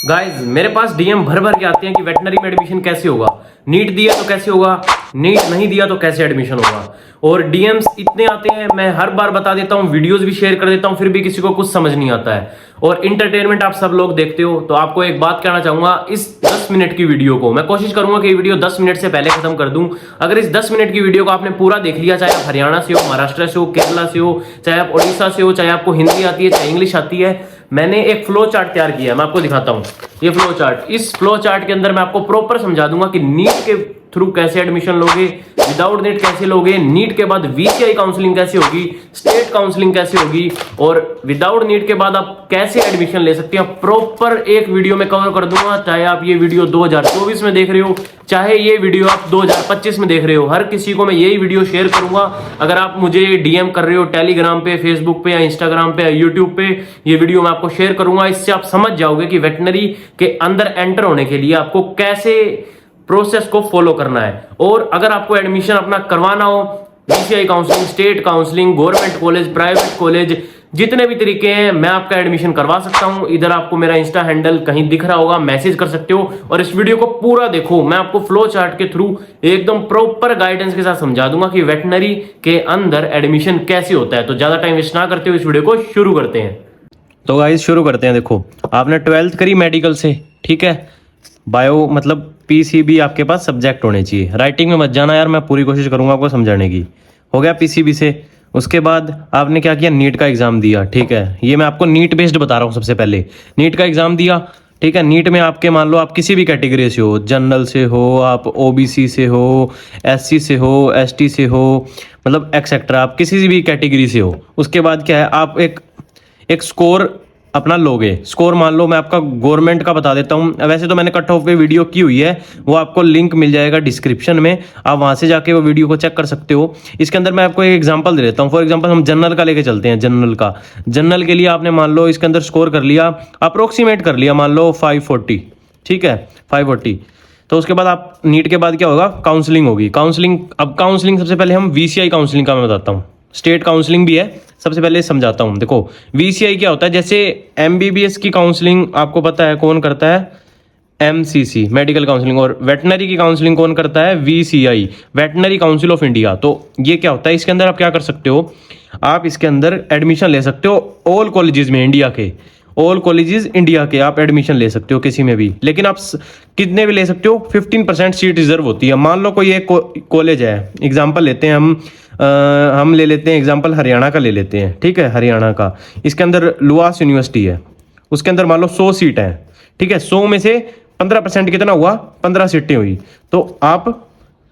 Guys मेरे पास DM भर भर के आते हैं कि वेटनरी में एडमिशन कैसे होगा, नीट दिया तो कैसे होगा, नीट नहीं दिया तो कैसे एडमिशन होगा। और डीएम्स इतने आते हैं, मैं हर बार बता देता हूं, वीडियोस भी शेयर कर देता हूं, फिर भी किसी को कुछ समझ नहीं आता है। और इंटरटेनमेंट आप सब लोग देखते हो, तो आपको एक बात कहना चाहूंगा, इस 10 मिनट की वीडियो को मैं कोशिश करूंगा कि वीडियो 10 मिनट से पहले खत्म कर दूं। अगर इस 10 मिनट की वीडियो को आपने पूरा देख लिया, चाहे आप हरियाणा से हो, महाराष्ट्र से हो, केरला से हो, चाहे आप उड़ीसा से हो, चाहे आपको हिंदी आती है, चाहे इंग्लिश आती है, मैंने एक फ्लो चार्ट तैयार किया है, मैं आपको दिखाता हूं। ये फ्लो चार्ट, इस फ्लो चार्ट के अंदर मैं आपको प्रॉपर समझा दूंगा कि नीट के थ्रू कैसे एडमिशन लोगे, विदाउट नीट कैसे लोगे, नीट के बाद वीसीआई काउंसलिंग कैसे होगी, स्टेट काउंसलिंग कैसे होगी, और विदाउट नीट के बाद आप कैसे एडमिशन ले सकते हैं। प्रॉपर एक वीडियो में कवर कर दूंगा, चाहे आप ये वीडियो 2024 में देख रहे हो, चाहे ये वीडियो आप 2025 में देख रहे हो, हर किसी को मैं यही वीडियो शेयर करूंगा। अगर आप मुझे डीएम कर रहे हो टेलीग्राम पे, फेसबुक पे या इंस्टाग्राम पे या यूट्यूब पे, ये वीडियो मैं आपको शेयर करूंगा। इससे आप समझ जाओगे कि वेटनरी के अंदर एंटर होने के लिए आपको कैसे प्रोसेस को फॉलो करना है। और अगर आपको एडमिशन अपना करवाना हो, BCI counselling, state counselling, government college, private college, जितने भी तरीके हैं, मैं आपका एडमिशन करवा सकता हूं। इधर आपको मेरा इंस्टा हैंडल कहीं दिख रहा होगा, मैसेज कर सकते हो। और इस वीडियो को पूरा देखो, मैं आपको फ्लो चार्ट के थ्रू एकदम प्रॉपर गाइडेंस के साथ समझा दूंगा कि वेटनरी के अंदर एडमिशन कैसे होता है। तो ज्यादा टाइम वेस्ट ना करते हुए इस वीडियो को शुरू करते हैं। तो गाइस शुरू करते हैं। देखो, आपने 12th करी मेडिकल से, ठीक है, बायो मतलब पीसीबी आपके पास सब्जेक्ट होने चाहिए। राइटिंग में मत जाना यार, मैं पूरी कोशिश करूंगा आपको समझाने की। हो गया पीसीबी से। उसके बाद आपने क्या किया, नीट का एग्जाम दिया, ठीक है। ये मैं आपको नीट बेस्ड बता रहा हूँ। सबसे पहले नीट का एग्जाम दिया, ठीक है। नीट में आपके मान लो आप किसी भी कैटेगरी से हो, जनरल से हो, आप ओबीसी से हो, एससी से हो, एसटी से हो, मतलब एक्सेट्रा, आप किसी भी कैटेगरी से हो। उसके बाद क्या है, आप एक स्कोर अपना लोगे। स्कोर मान लो, मैं आपका गवर्नमेंट का बता देता हूँ। वैसे तो मैंने कट ऑफ पे वीडियो की हुई है, वो आपको लिंक मिल जाएगा डिस्क्रिप्शन में, आप वहां से जाके वो वीडियो को चेक कर सकते हो। इसके अंदर मैं आपको एक एग्जांपल दे देता हूँ। फॉर एग्जांपल हम जनरल का लेके चलते हैं। जनरल के लिए आपने मान लो इसके अंदर स्कोर कर लिया, अप्रोक्सीमेट कर लिया, मान लो 540, ठीक है, 540। तो उसके बाद आप नीट के बाद क्या होगा, काउंसलिंग होगी। अब काउंसलिंग सबसे पहले हम वीसीआई काउंसलिंग का मैं बताता हूँ। स्टेट काउंसलिंग भी है, सबसे पहले समझाता हूं। देखो वीसीआई क्या होता है, जैसे एमबीबीएस की काउंसलिंग आपको पता है कौन करता है, एमसीसी मेडिकल काउंसलिंग। और वेटनरी की काउंसलिंग कौन करता है, VCI, veterinary council of India. तो ये क्या होता है, इसके अंदर आप क्या कर सकते हो, आप इसके अंदर एडमिशन ले सकते हो ऑल कॉलेजेस में, इंडिया के ऑल कॉलेजेस इंडिया के आप एडमिशन ले सकते हो किसी में भी। लेकिन आप कितने भी ले सकते हो, 15% सीट रिजर्व होती है। मान लो कोई एक कॉलेज है, एग्जांपल लेते हैं हम ले लेते हैं एग्जांपल हरियाणा का ले लेते हैं, ठीक है, हरियाणा का। इसके अंदर लुआस यूनिवर्सिटी है, उसके अंदर मान लो 100 सीट है, ठीक है। 100 में से 15% कितना हुआ, 15 सीटें हुई। तो आप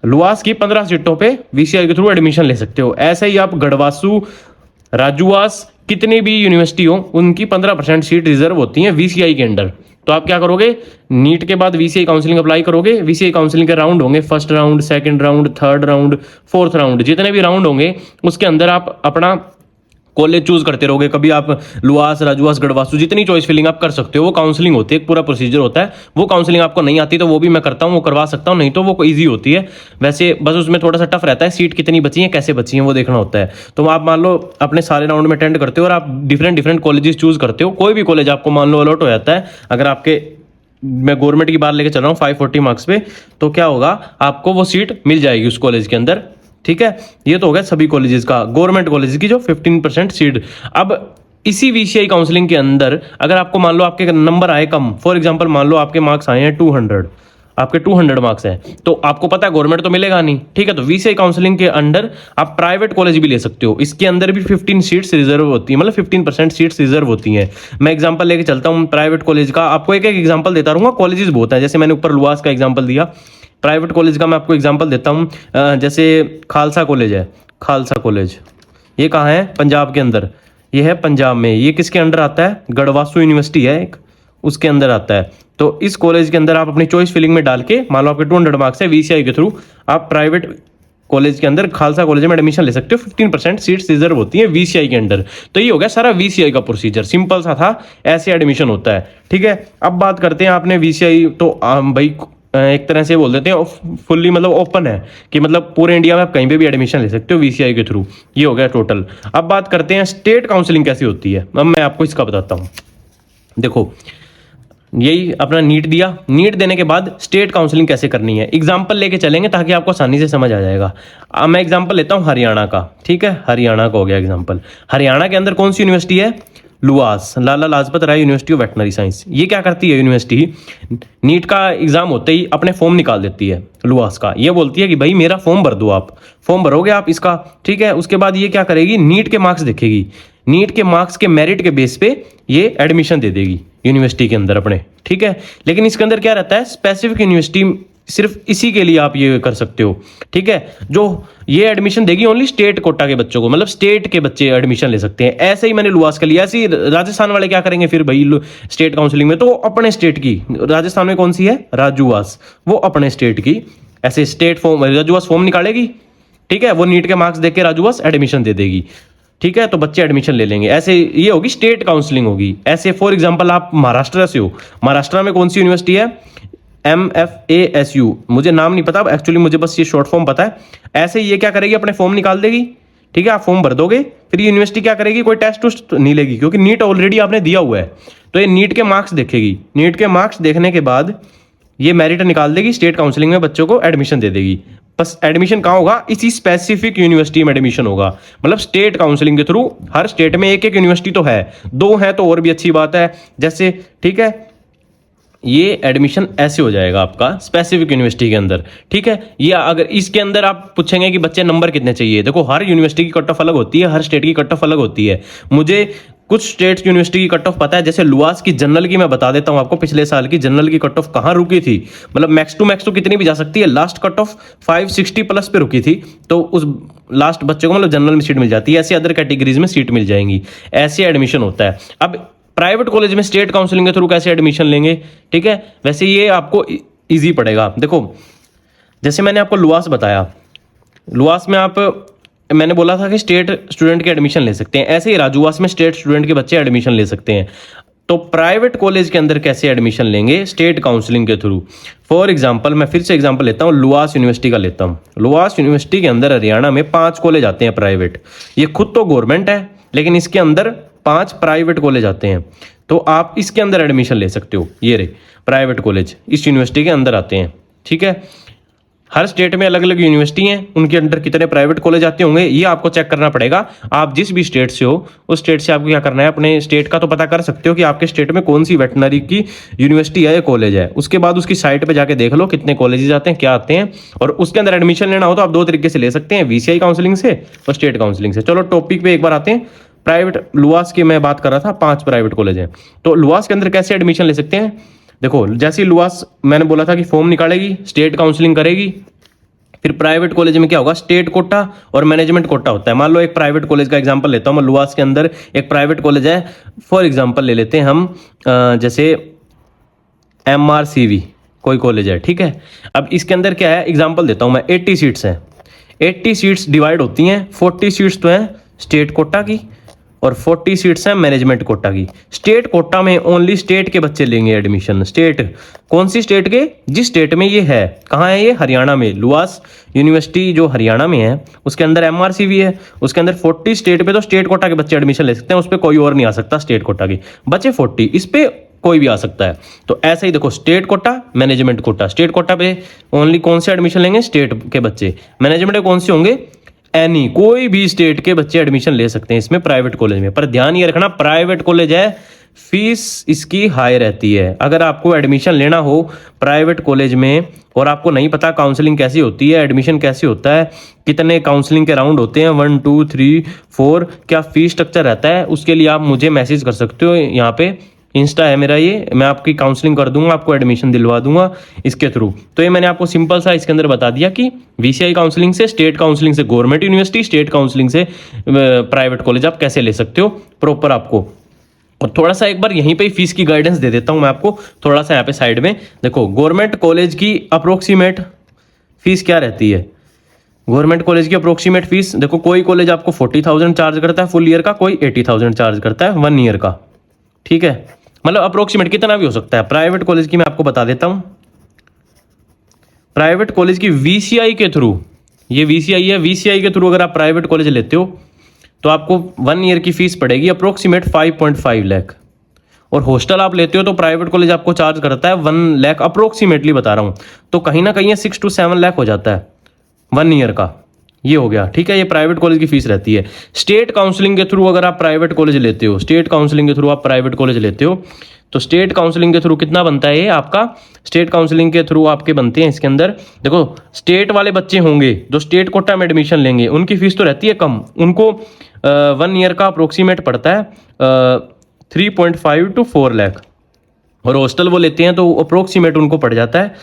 लुआस की 15 सीटों पे वीसीआई के थ्रू एडमिशन ले सकते हो। ऐसे ही आप गढ़वासु, राजूवास, कितनी भी यूनिवर्सिटी हो, उनकी 15% सीट रिजर्व होती है वीसीआई के अंडर। तो आप क्या करोगे, नीट के बाद वीसीआई काउंसलिंग अप्लाई करोगे। वीसीआई काउंसलिंग के राउंड होंगे, first round, second round, third round, fourth round, जितने भी राउंड होंगे उसके अंदर आप अपना कॉलेज चूज करते रहोगे। कभी आप लुआस, राजूवास, गढ़वासु, जितनी चॉइस फिलिंग आप कर सकते हो। वो काउंसलिंग होती है, एक पूरा प्रोसीजर होता है। वो काउंसलिंग आपको नहीं आती तो वो भी मैं करता हूँ, वो करवा सकता हूँ, नहीं तो वो ईजी होती है। वैसे बस उसमें थोड़ा सा टफ रहता है, सीट कितनी बची है, कैसे बची है, वो देखना होता है। तो आप मान लो अपने सारे राउंड में अटेंड करते हो और आप डिफरेंट कॉलेजेस चूज करते हो। कोई भी कॉलेज आपको मान लो अलॉट हो जाता है, अगर आपके, मैं गवर्नमेंट की बात लेके चल रहा हूँ, 540 मार्क्स पे, तो क्या होगा, आपको वो सीट मिल जाएगी उस कॉलेज के अंदर, ठीक है। ये तो हो गया सभी कॉलेजेस का, गवर्नमेंट कॉलेज की जो 15% सीट। अब इसी वीसीआई काउंसलिंग के अंदर अगर आपको मान लो आपके नंबर आए कम, फॉर एग्जांपल मान लो आपके मार्क्स आए हैं 200, आपके 200 मार्क्स हैं, तो आपको पता है गवर्नमेंट तो मिलेगा नहीं, ठीक है। तो वीसीआई काउंसलिंग के अंडर आप प्राइवेट कॉलेज भी ले सकते हो। इसके अंदर भी 15 सीट्स रिजर्व होती है, मतलब 15% सीट्स रिजर्व होती हैं। मैं एग्जांपल लेके चलता हूँ प्राइवेट कॉलेज का, आपको एक एग्जांपल देता रहूंगा। कॉलेजेस बहुत है, जैसे मैंने ऊपर लुआस का एग्जांपल दिया, प्राइवेट कॉलेज का मैं आपको एग्जांपल देता हूँ। जैसे खालसा कॉलेज है, खालसा कॉलेज ये कहाँ है, पंजाब के अंदर, ये है पंजाब में। ये किसके अंडर आता है, गढ़वासु यूनिवर्सिटी है एक, उसके अंदर आता है। तो इस कॉलेज के अंदर आप अपनी चॉइस फिलिंग में डाल के, मान लो आपके 200 मार्क्स है, वीसीआई के थ्रू आप प्राइवेट कॉलेज के अंदर, खालसा कॉलेज में एडमिशन ले सकते हो। 15% सीट्स रिजर्व होती है वीसीआई के अंडर। तो ये हो गया सारा वीसीआई का प्रोसीजर, सिंपल सा था, ऐसे एडमिशन होता है, ठीक है। अब बात करते हैं, आपने वीसीआई तो भाई एक तरह से बोल देते हैं फुल्ली, मतलब ओपन है कि मतलब पूरे इंडिया में आप कहीं पे भी एडमिशन ले सकते हो वीसीआई के थ्रू। ये हो गया टोटल। अब बात करते हैं स्टेट काउंसलिंग कैसी होती है। अब मैं आपको इसका बताता हूँ। देखो यही अपना नीट दिया। नीट देने के बाद स्टेट काउंसलिंग कैसे करनी है, एग्जाम्पल लेके चलेंगे ताकि आपको आसानी से समझ आ जाएगा। अब मैं एग्जाम्पल लेता हूँ हरियाणा का, ठीक है, हरियाणा का हो गया एग्जाम्पल। हरियाणा के अंदर कौन सी यूनिवर्सिटी है, लुआस, Lala Lajpat Rai university of veterinary science. ये क्या करती है यूनिवर्सिटी, नीट का एग्जाम होते ही अपने फॉर्म निकाल देती है लुआस का। ये बोलती है कि भाई मेरा फॉर्म भर दो, आप फॉर्म भरोगे आप इसका, ठीक है। उसके बाद ये क्या करेगी, नीट के मार्क्स देखेगी, नीट के मार्क्स के मेरिट के बेस पे ये एडमिशन दे देगी यूनिवर्सिटी के अंदर अपने, ठीक है। लेकिन इसके अंदर क्या रहता है, स्पेसिफिक यूनिवर्सिटी, सिर्फ इसी के लिए आप ये कर सकते हो, ठीक है। जो ये एडमिशन देगी ओनली स्टेट कोटा के बच्चों को, मतलब स्टेट के बच्चे एडमिशन ले सकते हैं। ऐसे ही मैंने लुआस का लिया। ऐसे ही राजस्थान वाले क्या करेंगे फिर भाई स्टेट काउंसलिंग में, तो अपने स्टेट की, राजस्थान में कौन सी है, राजूवास, वो अपने स्टेट की ऐसे स्टेट फॉर्म, राजूवास फॉर्म निकालेगी, ठीक है। वो नीट के मार्क्स देख के राजूवास एडमिशन दे देगी, ठीक है। तो बच्चे एडमिशन ले लेंगे। ऐसे ये होगी स्टेट काउंसलिंग होगी। ऐसे फॉर एग्जांपल आप महाराष्ट्र से हो, महाराष्ट्र में कौन सी यूनिवर्सिटी है, MFASU, मुझे नाम नहीं पता एक्चुअली, मुझे बस ये शॉर्ट फॉर्म पता है। ऐसे ये क्या करेगी, अपने फॉर्म निकाल देगी, ठीक है। आप फॉर्म भर दोगे, फिर यूनिवर्सिटी क्या करेगी, कोई टेस्ट उस्ट नहीं लेगी क्योंकि नीट ऑलरेडी आपने दिया हुआ है। तो ये नीट के मार्क्स देखेगी, नीट के मार्क्स देखने के बाद ये मेरिट निकाल देगी, स्टेट काउंसलिंग में बच्चों को एडमिशन दे देगी। बस एडमिशन कहाँ होगा, इसी स्पेसिफिक यूनिवर्सिटी में एडमिशन होगा, मतलब स्टेट काउंसलिंग के थ्रू। हर स्टेट में एक एक यूनिवर्सिटी तो है, 2 है तो और भी अच्छी बात है जैसे, ठीक है। ये एडमिशन ऐसे हो जाएगा आपका स्पेसिफिक यूनिवर्सिटी के अंदर, ठीक है। या अगर इसके अंदर आप पूछेंगे कि बच्चे नंबर कितने चाहिए, देखो हर यूनिवर्सिटी की कट ऑफ अलग होती है, हर स्टेट की कट ऑफ अलग होती है। मुझे कुछ स्टेट्स यूनिवर्सिटी की कट ऑफ पता है, जैसे लुआस की जनरल की मैं बता देता हूं आपको, पिछले साल की जनरल की कट ऑफ कहां रुकी थी, मतलब मैक्स टू कितनी भी जा सकती है, लास्ट कट ऑफ 560 प्लस पे रुकी थी। तो उस लास्ट बच्चे को मतलब जनरल में सीट मिल जाती है, ऐसे अदर कैटेगरीज में सीट मिल जाएंगी, ऐसे एडमिशन होता है। अब प्राइवेट कॉलेज में स्टेट काउंसलिंग के थ्रू कैसे एडमिशन लेंगे, ठीक है। वैसे ये आपको इजी पड़ेगा। देखो जैसे मैंने आपको लुआस बताया, लुआस में आप, मैंने बोला था कि स्टेट स्टूडेंट के एडमिशन ले सकते हैं, ऐसे ही राजूवास में स्टेट स्टूडेंट के बच्चे एडमिशन ले सकते हैं। तो प्राइवेट कॉलेज के अंदर कैसे एडमिशन लेंगे, स्टेट काउंसलिंग के थ्रू। फॉर एग्जांपल मैं फिर से एग्जांपल लेता हूँ, लुआस यूनिवर्सिटी का लेता हूँ। लुआस यूनिवर्सिटी के अंदर हरियाणा में 5 कॉलेज आते हैं प्राइवेट। ये खुद तो गवर्नमेंट है लेकिन इसके अंदर 5 प्राइवेट कॉलेज आते हैं, तो आप इसके अंदर एडमिशन ले सकते हो। ये रहे प्राइवेट कॉलेज इस यूनिवर्सिटी के अंदर आते हैं, ठीक है। हर स्टेट में अलग अलग यूनिवर्सिटी हैं, उनके अंडर कितने प्राइवेट कॉलेज आते होंगे ये आपको चेक करना पड़ेगा। आप जिस भी स्टेट से हो उस स्टेट से आपको क्या करना है, अपने स्टेट का तो पता कर सकते हो कि आपके स्टेट में कौन सी वेटनरी की यूनिवर्सिटी है या कॉलेज है। उसके बाद उसकी साइट पे जाके देख लो कितने कॉलेजेस आते हैं, क्या आते हैं, और उसके अंदर एडमिशन लेना हो तो आप 2 तरीके से ले सकते हैं, VCI काउंसलिंग से और स्टेट काउंसलिंग से। चलो टॉपिक पे एक बार आते हैं। प्राइवेट लुआस की मैं बात कर रहा था, 5 प्राइवेट कॉलेज हैं, तो लुआस के अंदर कैसे एडमिशन ले सकते हैं। देखो जैसे ही लुआस मैंने बोला था कि फॉर्म निकालेगी, स्टेट काउंसलिंग करेगी, फिर प्राइवेट कॉलेज में क्या होगा, स्टेट कोटा और मैनेजमेंट कोटा होता है। मान लो एक प्राइवेट कॉलेज का एग्जांपल लेता हूं मैं, लुआस के अंदर एक प्राइवेट कॉलेज है, फॉर एग्जांपल ले लेते हैं हम जैसे MRCV कोई कॉलेज है, ठीक है। अब इसके अंदर क्या है, एग्जांपल देता हूं मैं, 80 सीट्स हैं, 80 सीट्स डिवाइड होती हैं, 40 सीट्स तो हैं स्टेट कोटा की और 40 सीट्स हैं मैनेजमेंट कोटा की। स्टेट कोटा में ओनली स्टेट के बच्चे लेंगे एडमिशन। स्टेट कौन सी स्टेट के, जिस स्टेट में ये है, कहाँ है ये, हरियाणा में। लुआस यूनिवर्सिटी जो हरियाणा में है उसके अंदर MRCV है, उसके अंदर 40 स्टेट पे तो स्टेट कोटा के बच्चे एडमिशन ले सकते हैं, उस पर कोई और नहीं आ सकता। स्टेट कोटा के बच्चे 40, इस पे कोई भी आ सकता है। तो ऐसे ही देखो, state quota management quota, state quota पे ओनली कौन से एडमिशन लेंगे, स्टेट के बच्चे। मैनेजमेंट कौन से होंगे, एनी, कोई भी स्टेट के बच्चे एडमिशन ले सकते हैं इसमें प्राइवेट कॉलेज में। पर ध्यान ये रखना, प्राइवेट कॉलेज है, फीस इसकी हाई रहती है। अगर आपको एडमिशन लेना हो प्राइवेट कॉलेज में और आपको नहीं पता काउंसलिंग कैसी होती है, एडमिशन कैसे होता है, कितने काउंसलिंग के राउंड होते हैं, 1 2 3 4, क्या फीस स्ट्रक्चर रहता है, उसके लिए आप मुझे मैसेज कर सकते हो। यहाँ पे इंस्टा है मेरा, ये मैं आपकी काउंसलिंग कर दूंगा, आपको एडमिशन दिलवा दूंगा इसके थ्रू। तो ये मैंने आपको सिंपल सा इसके अंदर बता दिया कि VCI काउंसलिंग से, स्टेट काउंसलिंग से गवर्नमेंट यूनिवर्सिटी, स्टेट काउंसलिंग से प्राइवेट कॉलेज आप कैसे ले सकते हो प्रॉपर आपको। और थोड़ा सा एक बार यहीं पे फीस की गाइडेंस दे देता हूं मैं आपको, थोड़ा सा यहाँ पे साइड में देखो। गवर्नमेंट कॉलेज की अप्रोक्सीमेट फीस क्या रहती है, गवर्नमेंट कॉलेज की अप्रोक्सीमेट फीस देखो, कोई कॉलेज आपको 40,000 चार्ज करता है फुल ईयर का, कोई 80,000 चार्ज करता है 1 ईयर का, ठीक है। मतलब अप्रोक्सीमेट कितना भी हो सकता है। प्राइवेट कॉलेज की मैं आपको बता देता हूं, प्राइवेट कॉलेज की VCI के थ्रू, ये VCI है, VCI के थ्रू अगर आप प्राइवेट कॉलेज लेते हो तो आपको 1 ईयर की फीस पड़ेगी अप्रोक्सीमेट 5.5 लाख। और हॉस्टल आप लेते हो तो प्राइवेट कॉलेज आपको चार्ज करता है 1 लाख अप्रोक्सीमेटली बता रहा हूँ, तो कहीं ना कहीं 6 to 7 लाख हो जाता है 1 ईयर का। ये हो गया, ठीक है, ये प्राइवेट कॉलेज की फीस रहती है। स्टेट काउंसलिंग के थ्रू अगर आप प्राइवेट कॉलेज लेते हो, स्टेट काउंसलिंग के थ्रू आप प्राइवेट कॉलेज लेते हो, तो स्टेट काउंसलिंग के थ्रू कितना बनता है ये आपका? स्टेट काउंसलिंग के थ्रू आपके बनते हैं इसके अंदर, देखो स्टेट वाले बच्चे होंगे जो स्टेट कोटा में एडमिशन लेंगे, उनकी फीस तो रहती है कम, उनको 1 ईयर का अप्रोक्सीमेट पड़ता है 3.5 to 4 लाख, और हॉस्टल वो लेते हैं तो अप्रोक्सीमेट उनको पड़ जाता है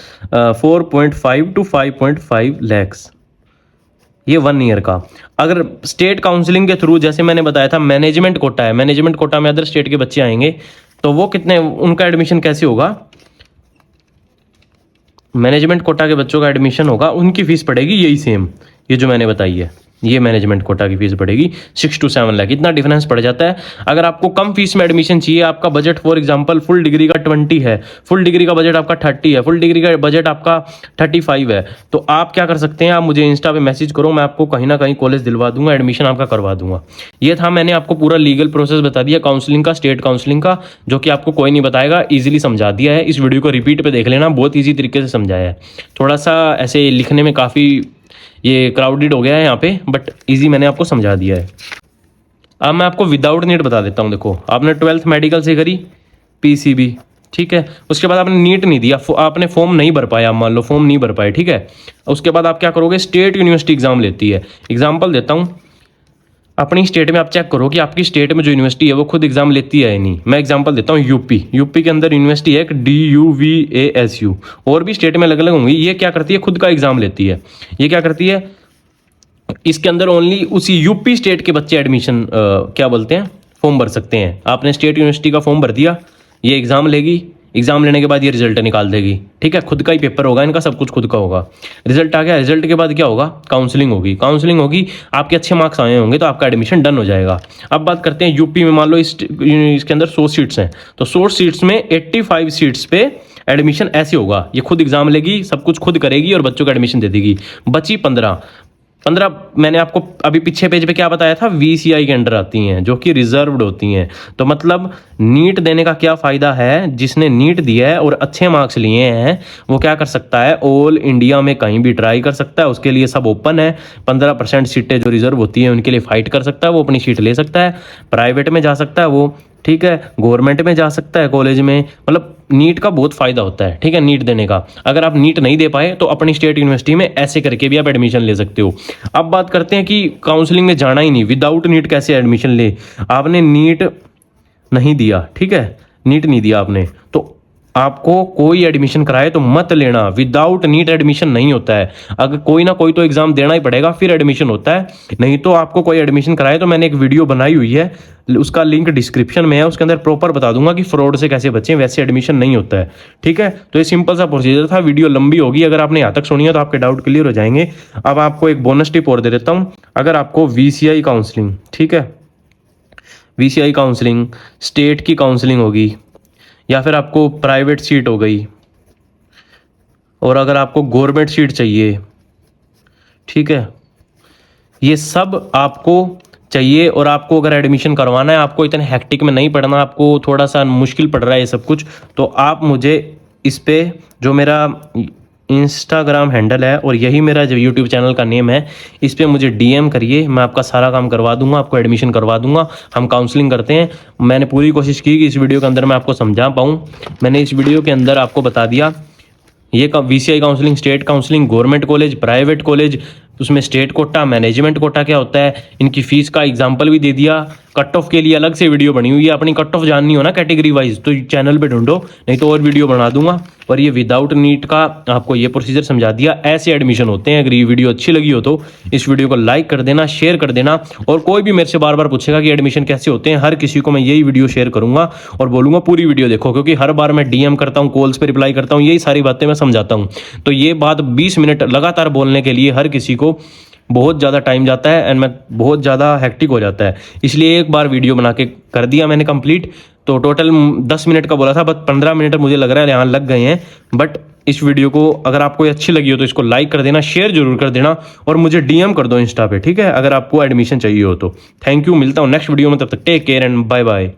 4.5 to 5.5 लैक्स, ये 1 ईयर का। अगर स्टेट काउंसलिंग के थ्रू, जैसे मैंने बताया था मैनेजमेंट कोटा है, मैनेजमेंट कोटा में अदर स्टेट के बच्चे आएंगे तो वो कितने, उनका एडमिशन कैसे होगा? मैनेजमेंट कोटा के बच्चों का एडमिशन होगा, उनकी फीस पड़ेगी यही सेम, ये जो मैंने बताई है, ये मैनेजमेंट कोटा की फीस पड़ेगी 6 to 7 लाख, इतना डिफरेंस पड़ जाता है। अगर आपको कम फीस में एडमिशन चाहिए, आपका budget for example full degree का 20 है, फुल डिग्री का बजट आपका 30 है, फुल डिग्री का बजट आपका 35 है, तो आप क्या कर सकते हैं, आप मुझे इंस्टा पे मैसेज करो, मैं आपको कहीं ना कहीं कॉलेज दिलवा दूंगा, एडमिशन आपका करवा दूंगा। ये था, मैंने आपको पूरा लीगल प्रोसेस बता दिया काउंसलिंग का, स्टेट काउंसलिंग का, जो कि आपको कोई नहीं बताएगा, ईजिली समझा दिया है। इस वीडियो को रिपीट पे देख लेना, बहुत ईजी तरीके से समझाया है। थोड़ा सा ऐसे लिखने में काफ़ी ये क्राउडेड हो गया है यहाँ पे, बट इजी मैंने आपको समझा दिया है। अब मैं आपको विदाउट नीट बता देता हूँ। देखो आपने 12th मेडिकल से करी, PCB, ठीक है, उसके बाद आपने नीट नहीं दिया, आपने फॉर्म नहीं भर पाया, मान लो फॉर्म नहीं भर पाए, ठीक है, उसके बाद आप क्या करोगे? स्टेट यूनिवर्सिटी एग्जाम लेती है। एग्जाम्पल देता हूँ, अपनी स्टेट में आप चेक करो कि आपकी स्टेट में जो यूनिवर्सिटी है वो खुद एग्जाम लेती है या नहीं। मैं एग्जांपल देता हूँ, यूपी के अंदर यूनिवर्सिटी है एक DUVASU, और भी स्टेट में अलग अलग होंगी। ये क्या करती है? खुद का एग्जाम लेती है। ये क्या करती है? इसके अंदर ओनली उसी यूपी स्टेट के बच्चे एडमिशन क्या बोलते हैं, फॉर्म भर सकते हैं। आपने स्टेट यूनिवर्सिटी का फॉर्म भर दिया, ये एग्जाम लेगी, एग्जाम लेने के बाद ये रिजल्ट निकाल देगी, ठीक है, खुद का ही पेपर होगा इनका, सब कुछ खुद का होगा। रिजल्ट आ गया, रिजल्ट के बाद क्या होगा? काउंसलिंग होगी, काउंसलिंग होगी, आपके अच्छे मार्क्स आए होंगे तो आपका एडमिशन डन हो जाएगा। अब बात करते हैं यूपी में, मान लो इसके अंदर 100 सीट्स हैं, तो 100 सीट्स में 85 सीट्स पे एडमिशन ऐसे होगा, ये खुद एग्जाम लेगी, सब कुछ खुद करेगी और बच्चों को एडमिशन दे देगी। बची 15 मैंने आपको अभी पीछे पेज पे क्या बताया था, VCI के अंडर आती हैं, जो कि रिजर्व्ड होती हैं। तो मतलब नीट देने का क्या फ़ायदा है? जिसने नीट दिया है और अच्छे मार्क्स लिए हैं वो क्या कर सकता है? ऑल इंडिया में कहीं भी ट्राई कर सकता है, उसके लिए सब ओपन है। 15% सीटें जो रिजर्व होती हैं उनके लिए फाइट कर सकता है, वो अपनी सीट ले सकता है, प्राइवेट में जा सकता है वो, ठीक है, गवर्नमेंट में जा सकता है, कॉलेज में, मतलब नीट का बहुत फायदा होता है, ठीक है, नीट देने का। अगर आप नीट नहीं दे पाए तो अपनी स्टेट यूनिवर्सिटी में ऐसे करके भी आप एडमिशन ले सकते हो। अब बात करते हैं कि काउंसलिंग में जाना ही नहीं, विदाउट नीट कैसे एडमिशन ले। आपने नीट नहीं दिया, ठीक है, नीट नहीं दिया आपने, तो आपको कोई एडमिशन कराए तो मत लेना, विदाउट नीट एडमिशन नहीं होता है। अगर कोई ना कोई तो एग्जाम देना ही पड़ेगा फिर एडमिशन होता है, नहीं तो आपको कोई एडमिशन कराए तो मैंने एक वीडियो बनाई हुई है, उसका लिंक डिस्क्रिप्शन में है, उसके अंदर प्रॉपर बता दूंगा कि फ्रॉड से कैसे बचें, वैसे एडमिशन नहीं होता है, ठीक है। तो ये सिंपल सा प्रोसीजर था, वीडियो लंबी होगी, अगर आपने यहाँ तक सुनी है तो आपके डाउट क्लियर हो जाएंगे। अब आपको एक बोनस टिप और दे देता हूँ, अगर आपको VCI काउंसलिंग, ठीक है, VCI काउंसलिंग, स्टेट की काउंसलिंग होगी, या फिर आपको प्राइवेट सीट हो गई, और अगर आपको गवर्नमेंट सीट चाहिए, ठीक है, ये सब आपको चाहिए, और आपको अगर एडमिशन करवाना है, आपको इतने हेक्टिक में नहीं पढ़ना, आपको थोड़ा सा मुश्किल पड़ रहा है ये सब कुछ, तो आप मुझे इस पे, जो मेरा इंस्टाग्राम हैंडल है और यही मेरा जो यूट्यूब चैनल का नेम है, इस पे मुझे DM करिए, मैं आपका सारा काम करवा दूंगा, आपको एडमिशन करवा दूंगा। हम काउंसलिंग करते हैं। मैंने पूरी कोशिश की कि इस वीडियो के अंदर मैं आपको समझा पाऊँ। मैंने इस वीडियो के अंदर आपको बता दिया ये VCI counselling, state counselling, government college, private college, उसमें स्टेट कोटा, मैनेजमेंट कोटा क्या होता है, इनकी फीस का एग्जाम्पल भी दे दिया। कट ऑफ के लिए अलग से वीडियो बनी हुई है, अपनी कट ऑफ जाननी हो ना कैटेगरी वाइज तो चैनल पे ढूंढो, नहीं तो और वीडियो बना दूंगा। और ये विदाउट नीट का आपको ये प्रोसीजर समझा दिया, ऐसे एडमिशन होते हैं। अगर ये वीडियो अच्छी लगी हो तो इस वीडियो को लाइक कर देना, शेयर कर देना, और कोई भी मेरे से बार बार पूछेगा कि एडमिशन कैसे होते हैं, हर किसी को मैं यही वीडियो शेयर करूंगा और बोलूंगा पूरी वीडियो देखो, क्योंकि हर बार मैं DM करता हूँ, कॉल्स पे रिप्लाई करता हूँ, यही सारी बातें मैं समझाता हूँ। तो ये बात 20 मिनट लगातार बोलने के लिए हर किसी को बहुत ज़्यादा टाइम जाता है एंड मैं बहुत ज़्यादा हेक्टिक हो जाता है, इसलिए एक बार वीडियो बना के कर दिया मैंने कंप्लीट। तो टोटल 10 मिनट का बोला था, बस 15 मिनट मुझे लग रहा है यहाँ लग गए हैं। बट इस वीडियो को अगर आपको अच्छी लगी हो तो इसको लाइक कर देना, शेयर जरूर कर देना, और मुझे DM कर दो इंस्टा पे, ठीक है, अगर आपको एडमिशन चाहिए हो तो। थैंक यू, मिलता हूँ नेक्स्ट वीडियो में, तब तक take care and bye bye.